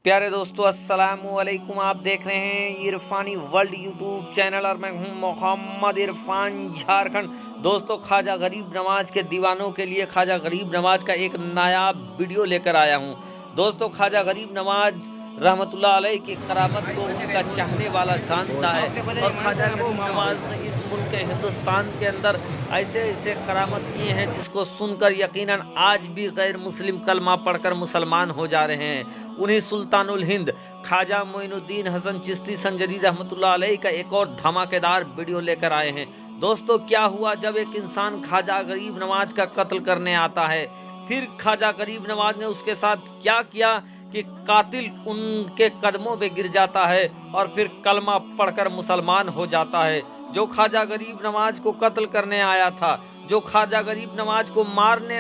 प्यारे दोस्तों अस्सलाम वालेकुम। आप देख रहे हैं इरफानी वर्ल्ड यूट्यूब चैनल और मैं हूं मोहम्मद इरफान झारखंड। दोस्तों ख्वाजा गरीब नवाज के दीवानों के लिए ख्वाजा गरीब नवाज का एक नायाब वीडियो लेकर आया हूं। दोस्तों ख्वाजा गरीब नवाज रहमतुल्लाह अलैह की करामत को उनका चाहने वाला जानता है और ख्वाजा गरीब नवाज ने इस मुल्क हिंदुस्तान के अंदर ऐसे ऐसे करामत किए हैं जिसको सुनकर यकीनन आज भी गैर मुस्लिम कलमा पढ़कर मुसलमान हो जा रहे हैं। उन्हीं सुल्तानुल हिंद ख्वाजा मोइनुद्दीन हसन चिश्ती संजरी रहमतुल्लाह अलैह का एक और धमाकेदार वीडियो लेकर आए हैं। दोस्तों क्या हुआ जब एक इंसान ख्वाजा गरीब नवाज का कत्ल करने आता है, फिर ख्वाजा गरीब नवाज ने उसके साथ क्या किया कि कातिल उनके कदमों पे गिर जाता है और फिर कलमा पढ़कर मुसलमान हो जाता है। जो ख्वाजा गरीब नवाज को कत्ल करने आया था, जो ख्वाजा गरीब नवाज को मारने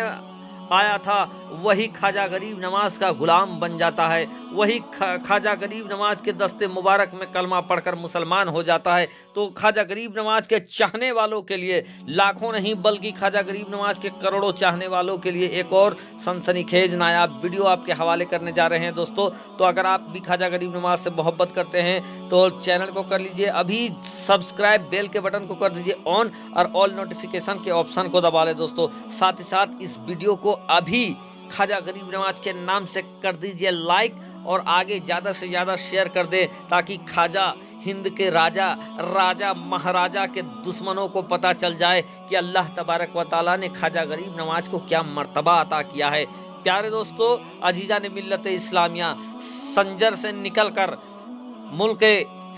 आया था, वही ख्वाजा गरीब नवाज का गुलाम बन जाता है, वही ख्वाजा गरीब नवाज के दस्ते मुबारक में कलमा पढ़कर मुसलमान हो जाता है। तो ख्वाजा गरीब नवाज के चाहने वालों के लिए, लाखों नहीं बल्कि ख्वाजा गरीब नवाज के करोड़ों चाहने वालों के लिए एक और सनसनीखेज नायाब वीडियो आपके हवाले करने जा रहे हैं। दोस्तों तो अगर आप भी ख्वाजा गरीब नवाज से मोहब्बत करते हैं तो चैनल को कर लीजिए अभी सब्सक्राइब, बेल के बटन को कर दीजिए ऑन और ऑल नोटिफिकेशन के ऑप्शन को दबा लें। दोस्तों साथ ही साथ इस वीडियो को अभी ख्वाजा गरीब नवाज के नाम से कर दीजिए लाइक और आगे ज़्यादा से ज़्यादा शेयर कर दे ताकि ख्वाजा हिंद के राजा महाराजा के दुश्मनों को पता चल जाए कि अल्लाह तबारक व तआला ने ख्वाजा गरीब नवाज को क्या मर्तबा अता किया है। प्यारे दोस्तों, अजीजा ने मिल्लत इस्लामिया संजर से निकलकर मुल्क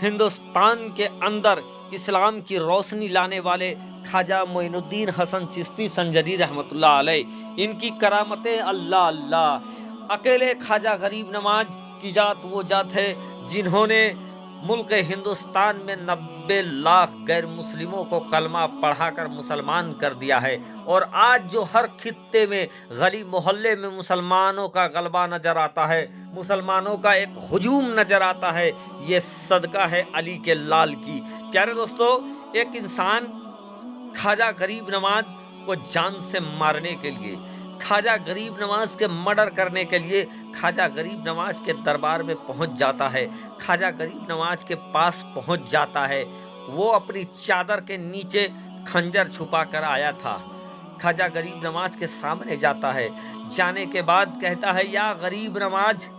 हिंदुस्तान के अंदर इस्लाम की रोशनी लाने वाले ख्वाजा मोइनुद्दीन हसन चिश्ती संजरी रहमतुल्लाह अलैह, इनकी करामतें अल्लाह अल्लाह। अकेले ख्वाजा गरीब नवाज की जात वो जात है जिन्होंने मुल्क हिंदुस्तान में 90 लाख गैर मुस्लिमों को कलमा पढ़ाकर मुसलमान कर दिया है। और आज जो हर खित्ते में गली मोहल्ले में मुसलमानों का गलबा नजर आता है, मुसलमानों का एक हुजूम नजर आता है, ये सदका है अली के लाल की। प्यारे दोस्तों, एक इंसान ख्वाजा गरीब नवाज को जान से मारने के लिए, ख्वाजा गरीब नवाज के मर्डर करने के लिए ख्वाजा गरीब नवाज के दरबार में पहुंच जाता है, ख्वाजा गरीब नवाज के पास पहुंच जाता है। वो अपनी चादर के नीचे खंजर छुपा कर आया था, ख्वाजा गरीब नवाज के सामने जाता है। जाने के बाद कहता है, या गरीब नवाज,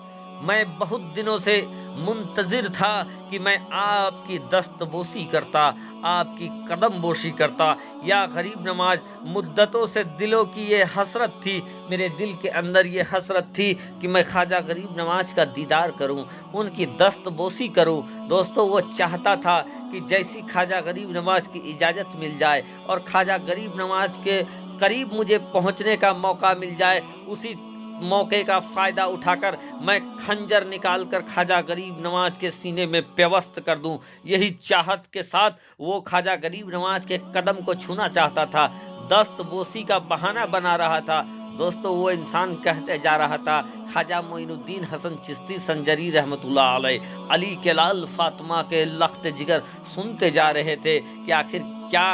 मैं बहुत दिनों से मुंतजिर था कि मैं आपकी दस्तबोसी करता, आपकी कदम बोशी करता। या गरीब नवाज, मुद्दतों से दिलों की ये हसरत थी, मेरे दिल के अंदर ये हसरत थी कि मैं ख्वाजा गरीब नवाज का दीदार करूं, उनकी दस्तबोसी करूं। दोस्तों वो चाहता था कि जैसी ख्वाजा गरीब नवाज की इजाज़त मिल जाए और ख्वाजा गरीब नवाज के करीब मुझे पहुंचने का मौका मिल जाए, उसी मौके का फ़ायदा उठाकर मैं खंजर निकालकर ख्वाजा गरीब नवाज के सीने में पेवस्त कर दूं। यही चाहत के साथ वो ख्वाजा गरीब नवाज के कदम को छूना चाहता था, दस्तबोसी का बहाना बना रहा था। दोस्तों वो इंसान कहते जा रहा था, ख्वाजा मोइनुद्दीन हसन चिश्ती संजरी रहमतुल्लाह अलैह अली के लाल फातिमा के लख्त जिगर सुनते जा रहे थे कि आखिर क्या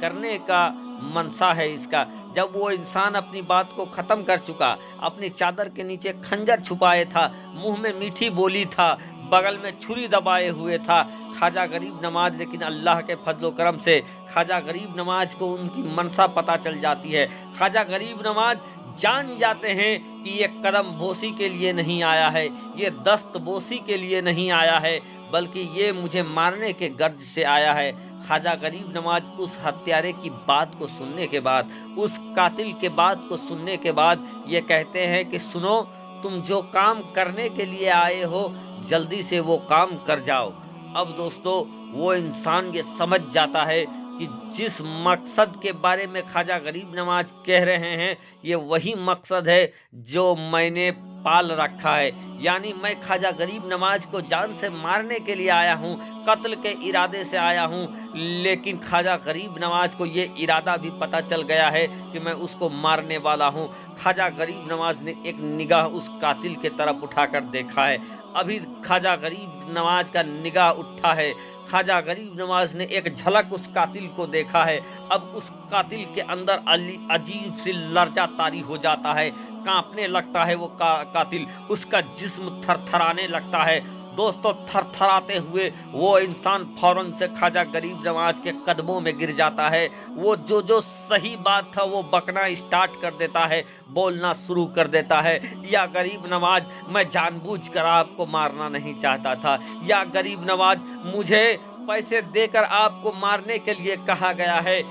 करने का मनसा है इसका। जब वो इंसान अपनी बात को ख़त्म कर चुका, अपनी चादर के नीचे खंजर छुपाए था, मुंह में मीठी बोली था, बगल में छुरी दबाए हुए था ख्वाजा गरीब नवाज, लेकिन अल्लाह के फजलो करम से ख्वाजा गरीब नवाज को उनकी मनसा पता चल जाती है। ख्वाजा गरीब नवाज जान जाते हैं कि ये कदम बोसी के लिए नहीं आया है, ये दस्त बोसी के लिए नहीं आया है, बल्कि ये मुझे मारने के गर्ज से आया है। ख्वाजा गरीब नवाज उस हत्यारे की बात को सुनने के बाद, उस कातिल के बात को सुनने के बाद ये कहते हैं कि सुनो, तुम जो काम करने के लिए आए हो जल्दी से वो काम कर जाओ। अब दोस्तों वो इंसान ये समझ जाता है कि जिस मकसद के बारे में ख्वाजा गरीब नवाज कह रहे हैं, ये वही मकसद है जो मैंने पाल रखा है। यानी मैं ख्वाजा गरीब नवाज को जान से मारने के लिए आया हूँ, कत्ल के इरादे से आया हूँ, लेकिन ख्वाजा गरीब नवाज को ये इरादा भी पता चल गया है कि मैं उसको मारने वाला हूँ। ख्वाजा गरीब नवाज ने एक निगाह उस कातिल के तरफ उठाकर देखा है। अभी ख्वाजा गरीब नवाज का निगाह उठा है, ख्वाजा गरीब नवाज ने एक झलक उस कातिल को देखा है। अब उस कातिल के अंदर अजीब सी लर्जा तारी हो जाता है, कांपने लगता है वो कातिल, उसका जिस्म थरथराने लगता है। दोस्तों, थरथराते हुए वो इंसान फौरन से ख्वाजा गरीब नवाज के कदमों में गिर जाता है। वो जो सही बात था वो बकना स्टार्ट कर देता है, बोलना शुरू कर देता है, या गरीब नवाज, मैं जानबूझकर आपको मारना नहीं चाहता था, या गरीब नवाज, मुझे पैसे देकर आपको मारने के लिए कहा गया है,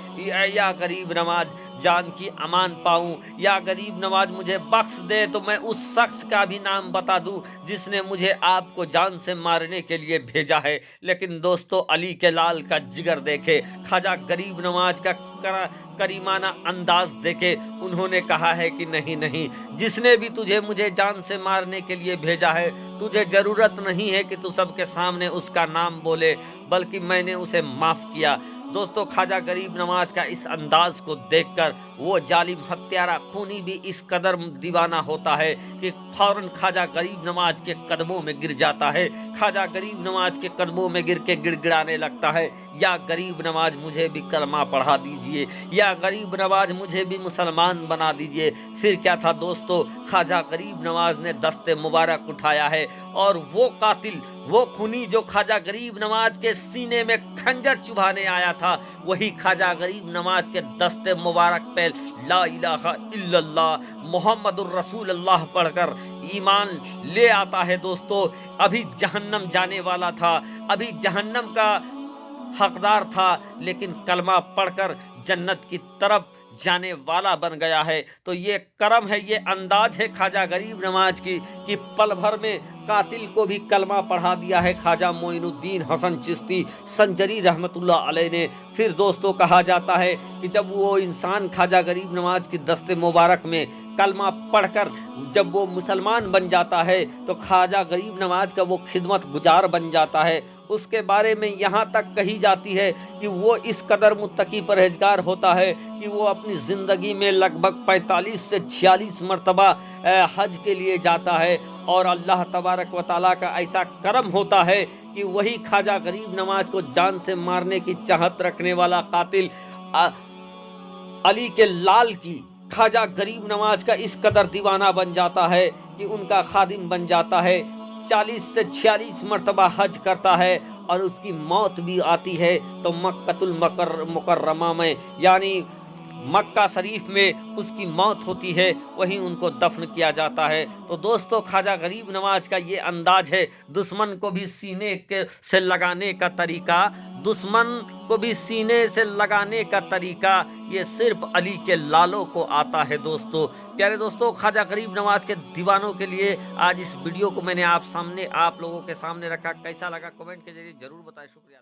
या गरीब नवाज, जान की अमान पाऊं, या गरीब नवाज मुझे बख्श दे तो मैं उस शख्स का भी नाम बता दूं जिसने मुझे आपको जान से मारने के लिए भेजा है। लेकिन दोस्तों, अली के लाल का जिगर देखे, ख्वाजा गरीब नवाज का करीमाना अंदाज देखे, उन्होंने कहा है कि नहीं नहीं, जिसने भी तुझे मुझे जान से मारने के लिए भेजा है, तुझे जरूरत नहीं है कि तू सबके सामने उसका नाम बोले, बल्कि मैंने उसे माफ किया। दोस्तों, ख्वाजा गरीब नवाज का इस अंदाज को देखकर वो जालिम हत्यारा खूनी भी इस कदर दीवाना होता है कि फौरन ख्वाजा गरीब नवाज के कदमों में गिर जाता है। ख्वाजा गरीब नवाज के कदमों में गिर के गिड़गिड़ाने लगता है, या गरीब नवाज मुझे भी कलमा पढ़ा दीजिए, या गरीब नवाज मुझे भी मुसलमान बना दीजिए। फिर क्या था दोस्तों, ख्वाजा गरीब नवाज ने दस्ते मुबारक उठाया है और वो कातिल, वो खूनी जो ख्वाजा गरीब नवाज के सीने में खंजर चुभाने आया था, वही ख्वाजा गरीब नवाज के दस्ते मुबारक पे ला इलाहा इल्लल्लाह मुहम्मदुर रसूलुल्लाह पढ़कर ईमान ले आता है। दोस्तों, अभी जहन्नम जाने वाला था, अभी जहन्नम का हकदार था, लेकिन कलमा पढ़कर जन्नत की तरफ जाने वाला बन गया है। तो ये करम है, ये अंदाज है ख्वाजा गरीब नवाज की कि पल भर में कातिल को भी कलमा पढ़ा दिया है ख्वाजा मोइनुद्दीन हसन चिश्ती संजरी रहमतुल्लाह अलैह ने। फिर दोस्तों, कहा जाता है कि जब वो इंसान ख्वाजा गरीब नवाज की दस्ते मुबारक में कलमा पढ़कर जब वो मुसलमान बन जाता है, तो ख्वाजा गरीब नवाज का वो खिदमत गुजार बन जाता है। उसके बारे में यहाँ तक कही जाती है कि वो इस कदर मुत्तकी परहेजगार होता है कि वो अपनी ज़िंदगी में लगभग 45 से 46 मरतबा हज के लिए जाता है, और अल्लाह तबारक व तआला का ऐसा करम होता है कि वही ख्वाजा गरीब नवाज को जान से मारने की चाहत रखने वाला कातिल अली के लाल की ख्वाजा गरीब नवाज का इस कदर दीवाना बन जाता है कि उनका खादिम बन जाता है। 40 से 46 मरतबा हज करता है और उसकी मौत भी आती है तो मक्कतुल मुकर्रमा में, यानी मक्का शरीफ में उसकी मौत होती है, वहीं उनको दफन किया जाता है। तो दोस्तों, ख्वाजा गरीब नवाज का ये अंदाज है, दुश्मन को भी सीने से लगाने का तरीका, दुश्मन को भी सीने से लगाने का तरीका ये सिर्फ अली के लालों को आता है। दोस्तों, प्यारे दोस्तों, ख्वाजा गरीब नवाज के दीवानों के लिए आज इस वीडियो को मैंने आप लोगों के सामने रखा। कैसा लगा कमेंट के जरिए जरूर बताएं। शुक्रिया।